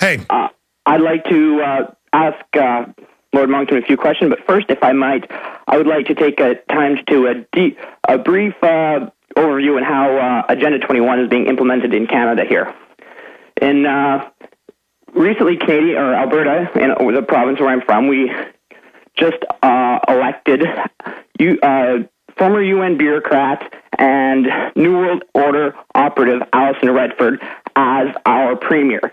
Hey. I'd like to ask Lord Monckton a few questions, but first, if I might, I would like to take time to do a brief overview on how Agenda 21 is being implemented in Canada here. In recently, Canada, or Alberta, in the province where I'm from, we just elected former UN bureaucrat and New World Order operative Alison Redford as our premier.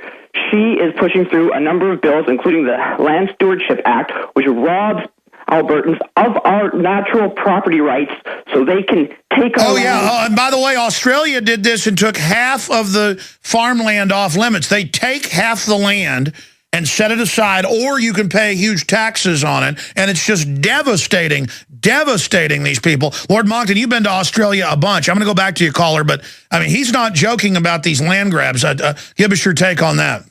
She is pushing through a number of bills, including the Land Stewardship Act, which robs Albertans of our natural property rights so they can take our and by the way, Australia did this and took half of the farmland off limits. They take half the land and set it aside, or you can pay huge taxes on it, and it's just devastating these people. Lord Monckton, you've been to Australia a bunch. I'm going to go back to your caller, but I mean, he's not joking about these land grabs. Give us your take on that.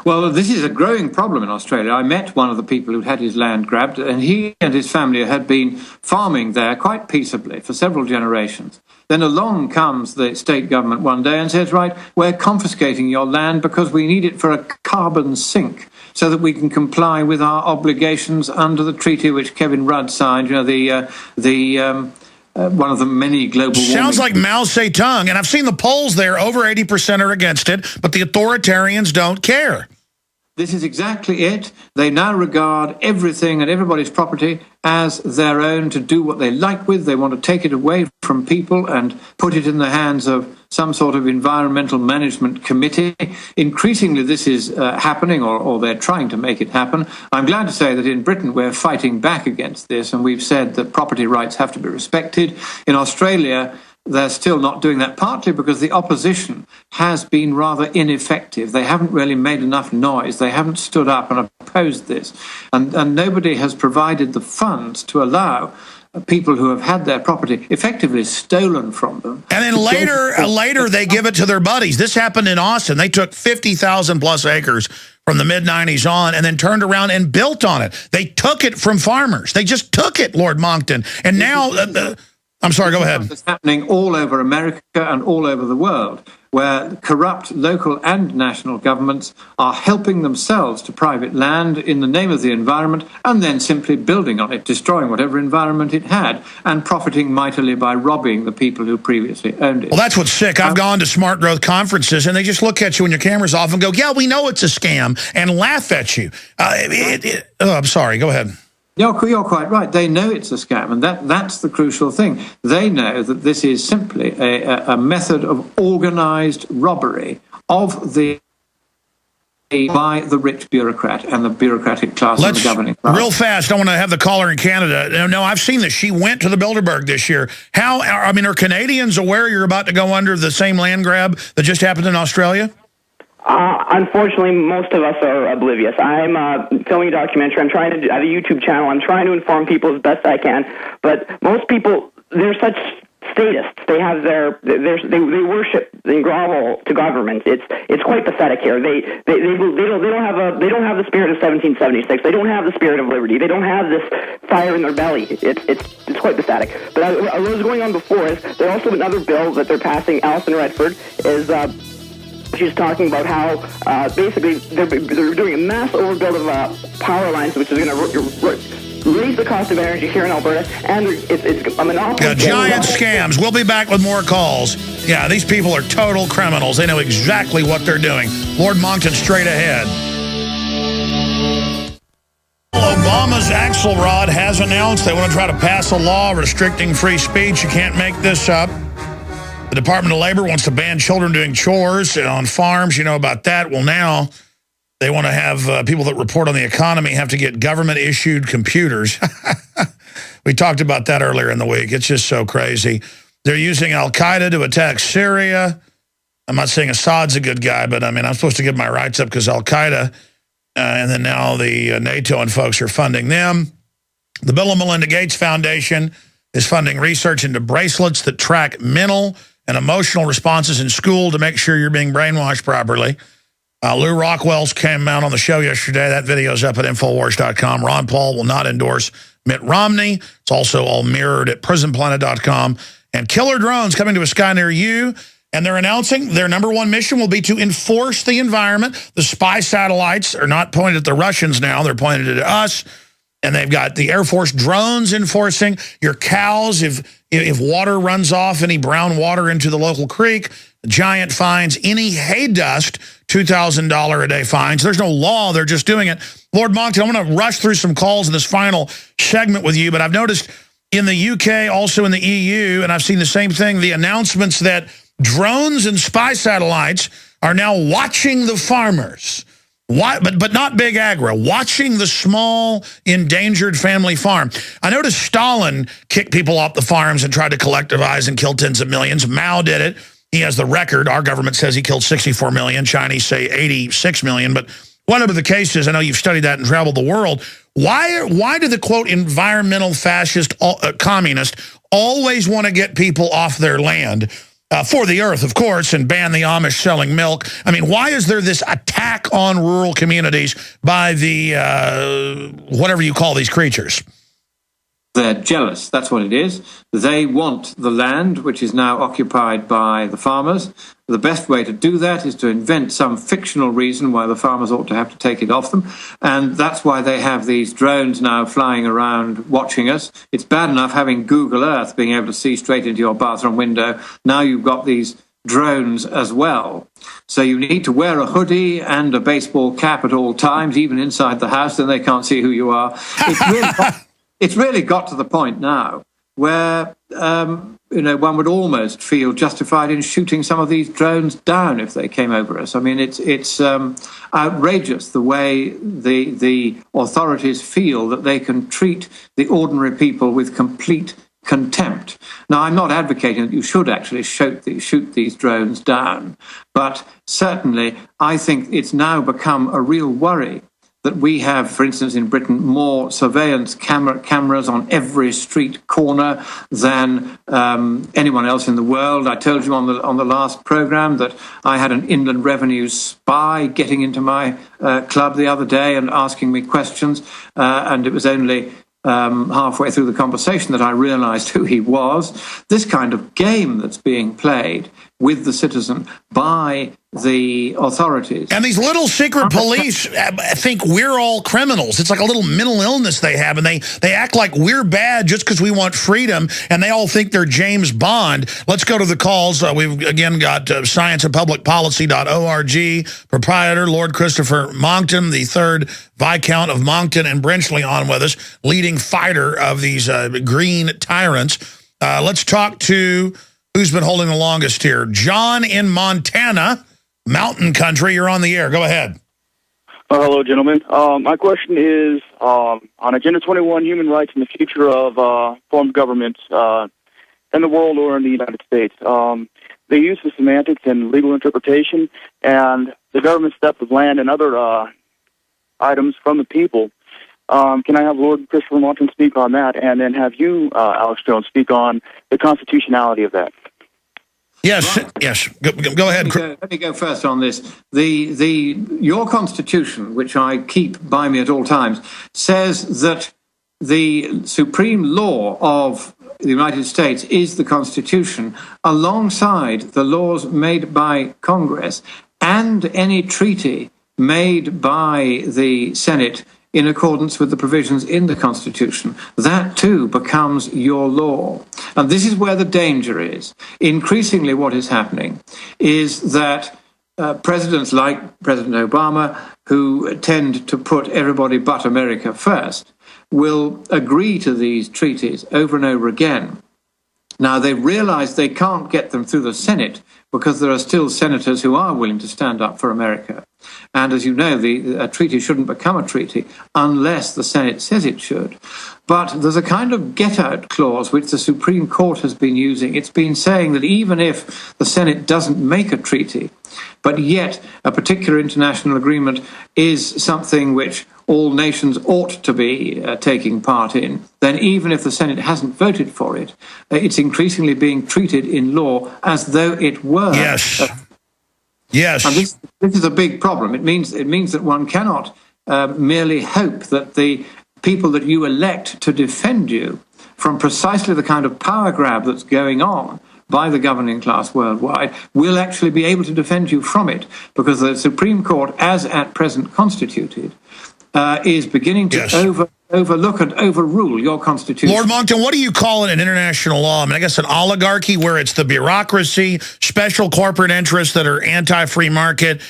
Well, this is a growing problem in Australia. I met one of the people who'd had his land grabbed, and he and his family had been farming there quite peaceably for several generations. Then along comes the state government one day and says, right, we're confiscating your land because we need it for a carbon sink so that we can comply with our obligations under the treaty which Kevin Rudd signed, one of the many global warming. Sounds like Mao Zedong, and I've seen the polls there. Over 80% are against it, but the authoritarians don't care. This is exactly it. They now regard everything and everybody's property as their own to do what they like with. They want to take it away from people and put it in the hands of some sort of environmental management committee. Increasingly, this is happening, or they're trying to make it happen. I'm glad to say that in Britain, we're fighting back against this, and we've said that property rights have to be respected. In Australia, they're still not doing that, partly because the opposition has been rather ineffective. They haven't really made enough noise. They haven't stood up and opposed this. And nobody has provided the funds to allow people who have had their property effectively stolen from them. And then later they give it to their buddies. This happened in Austin. They took 50,000 plus acres from the mid-90s on and then turned around and built on it. They took it from farmers. They just took it, Lord Monckton. And now... I'm sorry, go ahead. It's happening all over America and all over the world, where corrupt local and national governments are helping themselves to private land in the name of the environment and then simply building on it, destroying whatever environment it had, and profiting mightily by robbing the people who previously owned it. Well, that's what's sick. I've gone to smart growth conferences, and they just look at you when your camera's off and go, yeah, we know it's a scam, and laugh at you. I'm sorry, go ahead. You're quite right. They know it's a scam, and that's the crucial thing. They know that this is simply a method of organised robbery of by the rich bureaucrat and the bureaucratic class and the governing class. Real fast, I want to have the caller in Canada. No, I've seen this. She went to the Bilderberg this year. Are Canadians aware you're about to go under the same land grab that just happened in Australia? Unfortunately, most of us are oblivious. I'm filming a documentary. I have a YouTube channel. I'm trying to inform people as best I can. But most people, they're such statists. They have they worship and grovel to government. It's quite pathetic here. They don't have the spirit of 1776. They don't have the spirit of liberty. They don't have this fire in their belly. It's quite pathetic. But what was going on before is there's also another bill that they're passing. Alison Redford is. She's talking about how basically they're doing a mass overbuild of power lines, which is going to raise the cost of energy here in Alberta, and it's a monopoly. Yeah, giant scams. We'll be back with more calls. Yeah, these people are total criminals. They know exactly what they're doing. Lord Monckton, straight ahead. Obama's Axelrod has announced they want to try to pass a law restricting free speech. You can't make this up. The Department of Labor wants to ban children doing chores on farms. You know about that. Well, now they want to have people that report on the economy have to get government-issued computers. We talked about that earlier in the week. It's just so crazy. They're using al-Qaeda to attack Syria. I'm not saying Assad's a good guy, but, I'm supposed to give my rights up because al-Qaeda, and then now the NATO and folks are funding them. The Bill and Melinda Gates Foundation is funding research into bracelets that track mental and emotional responses in school to make sure you're being brainwashed properly. Lou Rockwell's came out on the show yesterday. That video's up at Infowars.com. Ron Paul will not endorse Mitt Romney. It's also all mirrored at Prisonplanet.com. And killer drones coming to a sky near you. And they're announcing their #1 mission will be to enforce the environment. The spy satellites are not pointed at the Russians now. They're pointed at us. And they've got the Air Force drones enforcing your cows. If water runs off, any brown water into the local creek, giant fines. Any hay dust, $2,000 a day fines. There's no law. They're just doing it. Lord Monckton, I'm going to rush through some calls in this final segment with you, but I've noticed in the UK, also in the EU, and I've seen the same thing, the announcements that drones and spy satellites are now watching the farmers. Why, but not big agro, watching the small endangered family farm. I noticed Stalin kicked people off the farms and tried to collectivize and kill tens of millions. Mao did it. He has the record. Our government says he killed 64 million. Chinese say 86 million. But whatever the case is, I know you've studied that and traveled the world. Why do the, quote, environmental fascist communists always want to get people off their land? For the earth, of course, and ban the Amish selling milk. I mean, why is there this attack on rural communities by the, whatever you call these creatures? They're jealous, that's what it is. They want the land, which is now occupied by the farmers. The best way to do that is to invent some fictional reason why the farmers ought to have to take it off them. And that's why they have these drones now flying around watching us. It's bad enough having Google Earth being able to see straight into your bathroom window. Now you've got these drones as well. So you need to wear a hoodie and a baseball cap at all times, even inside the house, then they can't see who you are. It's really got to the point now where, one would almost feel justified in shooting some of these drones down if they came over us. I mean, it's outrageous the way the authorities feel that they can treat the ordinary people with complete contempt. Now, I'm not advocating that you should actually shoot these drones down, but certainly I think it's now become a real worry that we have, for instance, in Britain, more surveillance cameras on every street corner than anyone else in the world. I told you on the last program that I had an Inland Revenue spy getting into my club the other day and asking me questions, and it was only halfway through the conversation that I realized who he was. This kind of game that's being played with the citizen by the authorities. And these little secret police think we're all criminals. It's like a little mental illness they have, and they act like we're bad just because we want freedom, and they all think they're James Bond. Let's go to the calls. We've, again, got scienceandpublicpolicy.org proprietor Lord Christopher Monckton, the third Viscount of Monckton and Brenchley, on with us, leading fighter of these green tyrants. Let's talk to who's been holding the longest here. John in Montana, mountain country. You're on the air. Go ahead. Hello, gentlemen. My question is on Agenda 21, human rights and the future of formed governments in the world or in the United States. The use of semantics and legal interpretation and the government's theft of land and other items from the people. Can I have Lord Christopher Monckton speak on that, and then have you, Alex Jones, speak on the constitutionality of that? Yes, right. Yes. Go ahead. Let me go first on this. Your Constitution, which I keep by me at all times, says that the supreme law of the United States is the Constitution, alongside the laws made by Congress and any treaty made by the Senate in accordance with the provisions in the Constitution. That too becomes your law. And this is where the danger is. Increasingly what is happening is that presidents like President Obama, who tend to put everybody but America first, will agree to these treaties over and over again. Now, they realize they can't get them through the Senate because there are still senators who are willing to stand up for America. And as you know, a treaty shouldn't become a treaty unless the Senate says it should. But there's a kind of get-out clause which the Supreme Court has been using. It's been saying that even if the Senate doesn't make a treaty, but yet a particular international agreement is something which all nations ought to be taking part in, then even if the Senate hasn't voted for it, it's increasingly being treated in law as though it were. Yes. Yes. And this is a big problem. It means that one cannot merely hope that the people that you elect to defend you from precisely the kind of power grab that's going on by the governing class worldwide will actually be able to defend you from it, because the Supreme Court, as at present constituted, is beginning to overlook and overrule your constitution. Lord Monckton, what do you call it in international law? I mean, I guess an oligarchy, where it's the bureaucracy, special corporate interests that are anti-free market,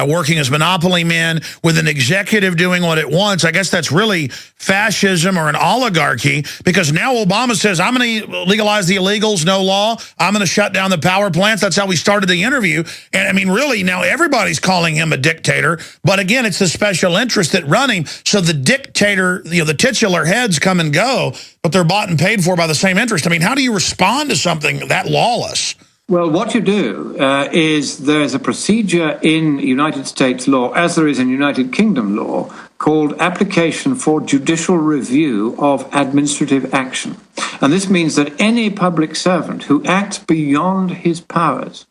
working as monopoly men, with an executive doing what it wants. I guess that's really fascism or an oligarchy, because now Obama says, I'm going to legalize the illegals, no law. I'm going to shut down the power plants. That's how we started the interview. And I mean, really, now everybody's calling him a dictator. But again, it's the special interest that run him. So the dictator, the titular heads come and go, but they're bought and paid for by the same interest. I mean, how do you respond to something that lawless? Well, what you do is there is a procedure in United States law, as there is in United Kingdom law, called application for judicial review of administrative action. And this means that any public servant who acts beyond his powers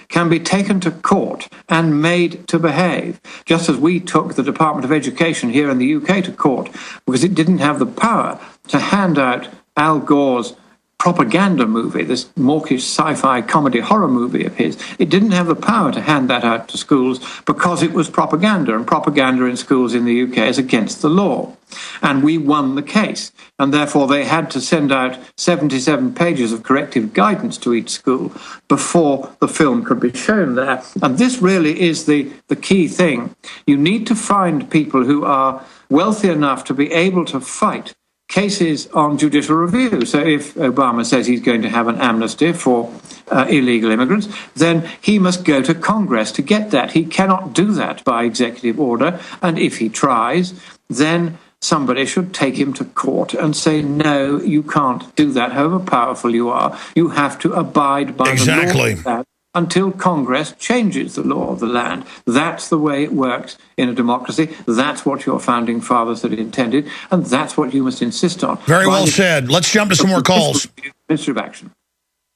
can be taken to court and made to behave, just as we took the Department of Education here in the UK to court because it didn't have the power to hand out Al Gore's propaganda movie, this mawkish sci-fi comedy horror movie of his. It didn't have the power to hand that out to schools because it was propaganda, and propaganda in schools in the UK is against the law. And we won the case, and therefore they had to send out 77 pages of corrective guidance to each school before the film could be shown there. And this really is the key thing. You need to find people who are wealthy enough to be able to fight cases on judicial review. So if Obama says he's going to have an amnesty for illegal immigrants, then he must go to Congress to get that. He cannot do that by executive order. And if he tries, then somebody should take him to court and say, no, you can't do that. However powerful you are, you have to abide by the law until Congress changes the law of the land. That's the way it works in a democracy. That's what your founding fathers had intended, and that's what you must insist on. Very well said. Let's jump to some more calls. Ministry of Action.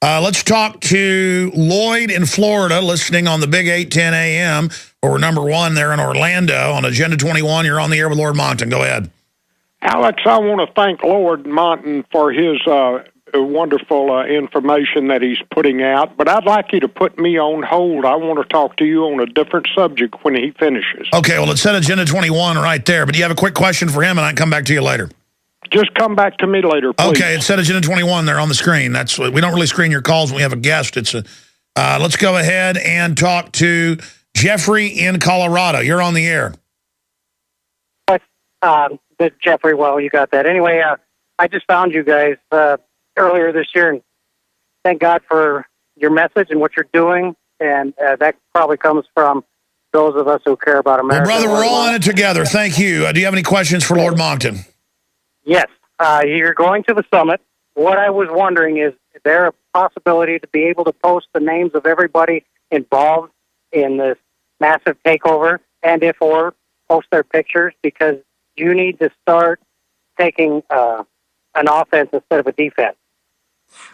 Let's talk to Lloyd in Florida, listening on the Big 810 AM, or number one there in Orlando on Agenda 21. You're on the air with Lord Monckton. Go ahead. Alex, I want to thank Lord Monckton for his wonderful information that he's putting out, but I'd like you to put me on hold. I want to talk to you on a different subject when he finishes. Okay, well, it said Agenda 21 right there, but do you have a quick question for him, and I can come back to you later? Just come back to me later, please. Okay, it said Agenda 21 there on the screen. We don't really screen your calls when we have a guest. Let's go ahead and talk to Jeffrey in Colorado. You're on the air. Jeffrey, well, you got that. Anyway, I just found you guys earlier this year, and thank God for your message and what you're doing, and that probably comes from those of us who care about America. Well, brother, we're all in it together. Thank you. Do you have any questions for Lord Monckton? Yes. You're going to the summit. What I was wondering is there a possibility to be able to post the names of everybody involved in this massive takeover, or post their pictures, because you need to start taking an offense instead of a defense.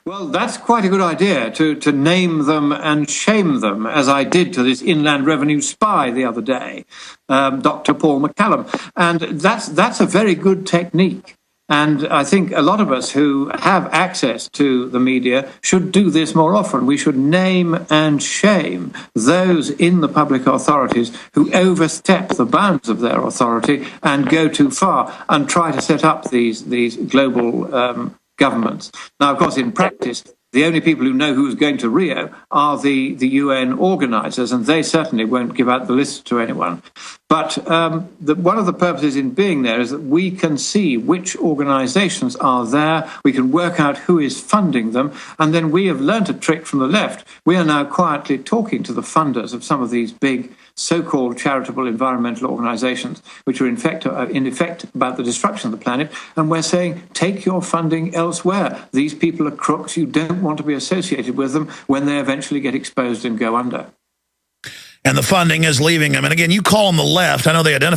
Well, that's quite a good idea, to name them and shame them, as I did to this Inland Revenue spy the other day, Dr. Paul McCallum. And that's a very good technique. And I think a lot of us who have access to the media should do this more often. We should name and shame those in the public authorities who overstep the bounds of their authority and go too far and try to set up these global governments. Now, of course, in practice, the only people who know who's going to Rio are the UN organizers, and they certainly won't give out the list to anyone. But one of the purposes in being there is that we can see which organizations are there, we can work out who is funding them, and then we have learnt a trick from the left. We are now quietly talking to the funders of some of these big so-called charitable environmental organizations, which are in effect about the destruction of the planet, and we're saying, take your funding elsewhere. These people are crooks. You don't want to be associated with them when they eventually get exposed and go under. And the funding is leaving them. And again, you call them the left. I know they identify